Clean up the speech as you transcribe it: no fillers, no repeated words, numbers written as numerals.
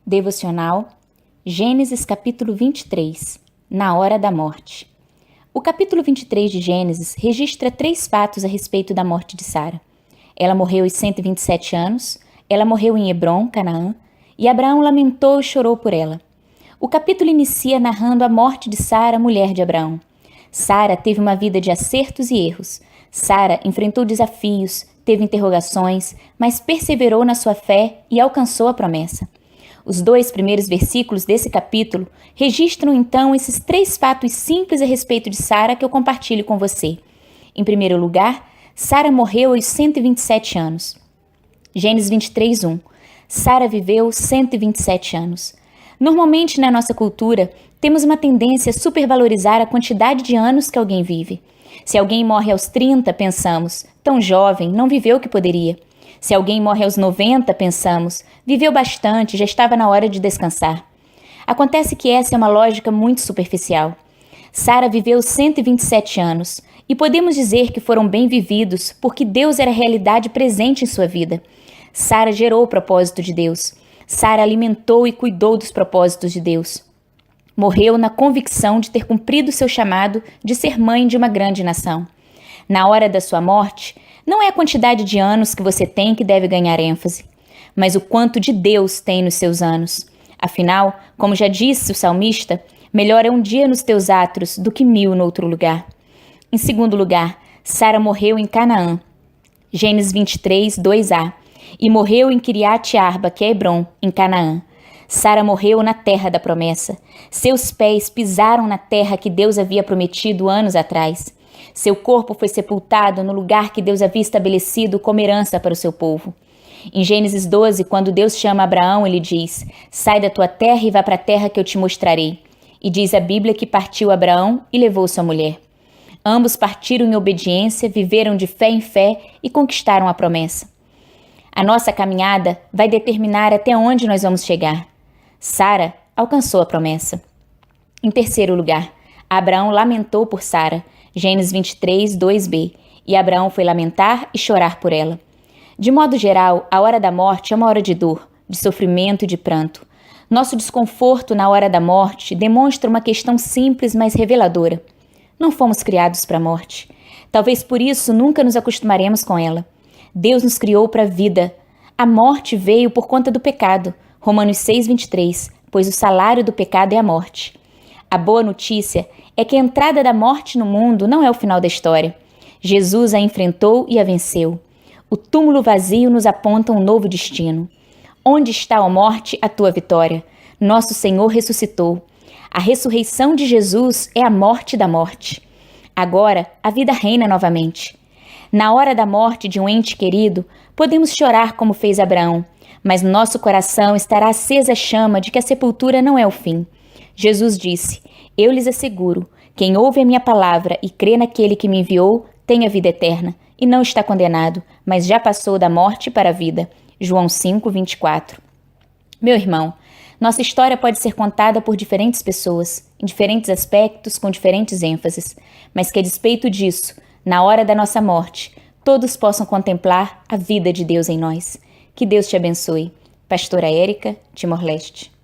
Devocional, Gênesis capítulo 23, na hora da morte. O capítulo 23 de Gênesis registra 3 fatos a respeito da morte de Sara. Ela morreu aos 127 anos, ela morreu em Hebrom, Canaã, e Abraão lamentou e chorou por ela. O capítulo inicia narrando a morte de Sara, mulher de Abraão. Sara teve uma vida de acertos e erros. Sara enfrentou desafios, teve interrogações, mas perseverou na sua fé e alcançou a promessa. Os 2 primeiros versículos desse capítulo registram então esses 3 fatos simples a respeito de Sara que eu compartilho com você. Em primeiro lugar, Sara morreu aos 127 anos. Gênesis 23, 1. Sara viveu 127 anos. Normalmente, na nossa cultura, temos uma tendência a supervalorizar a quantidade de anos que alguém vive. Se alguém morre aos 30, pensamos, tão jovem, não viveu o que poderia. Se alguém morre aos 90, pensamos, viveu bastante, já estava na hora de descansar. Acontece que essa é uma lógica muito superficial. Sara viveu 127 anos, e podemos dizer que foram bem vividos porque Deus era a realidade presente em sua vida. Sara gerou o propósito de Deus. Sara alimentou e cuidou dos propósitos de Deus. Morreu na convicção de ter cumprido seu chamado de ser mãe de uma grande nação. Na hora da sua morte, não é a quantidade de anos que você tem que deve ganhar ênfase, mas o quanto de Deus tem nos seus anos. Afinal, como já disse o salmista, melhor é um dia nos teus átrios do que 1000 no outro lugar. Em segundo lugar, Sara morreu em Canaã. Gênesis 23, 2a. E morreu em Kiriat Arba, que é Hebrom, em Canaã. Sara morreu na terra da promessa. Seus pés pisaram na terra que Deus havia prometido anos atrás. Seu corpo foi sepultado no lugar que Deus havia estabelecido como herança para o seu povo. Em Gênesis 12, quando Deus chama Abraão, ele diz: sai da tua terra e vá para a terra que eu te mostrarei. E diz a Bíblia que partiu Abraão e levou sua mulher. Ambos partiram em obediência, viveram de fé em fé e conquistaram a promessa. A nossa caminhada vai determinar até onde nós vamos chegar. Sara alcançou a promessa. Em terceiro lugar, Abraão lamentou por Sara. Gênesis 23, 2b. E Abraão foi lamentar e chorar por ela. De modo geral, a hora da morte é uma hora de dor, de sofrimento e de pranto. Nosso desconforto na hora da morte demonstra uma questão simples, mas reveladora. Não fomos criados para a morte. Talvez por isso nunca nos acostumaremos com ela. Deus nos criou para a vida. A morte veio por conta do pecado. Romanos 6, 23. Pois o salário do pecado é a morte. A boa notícia é que a entrada da morte no mundo não é o final da história. Jesus a enfrentou e a venceu. O túmulo vazio nos aponta um novo destino. Onde está, ó morte, a tua vitória? Nosso Senhor ressuscitou. A ressurreição de Jesus é a morte da morte. Agora, a vida reina novamente. Na hora da morte de um ente querido, podemos chorar como fez Abraão, mas no nosso coração estará acesa a chama de que a sepultura não é o fim. Jesus disse: eu lhes asseguro, quem ouve a minha palavra e crê naquele que me enviou, tem a vida eterna, e não está condenado, mas já passou da morte para a vida. João 5, 24. Meu irmão, nossa história pode ser contada por diferentes pessoas, em diferentes aspectos, com diferentes ênfases, mas que a despeito disso, na hora da nossa morte, todos possam contemplar a vida de Deus em nós. Que Deus te abençoe. Pastora Érica, Timor-Leste.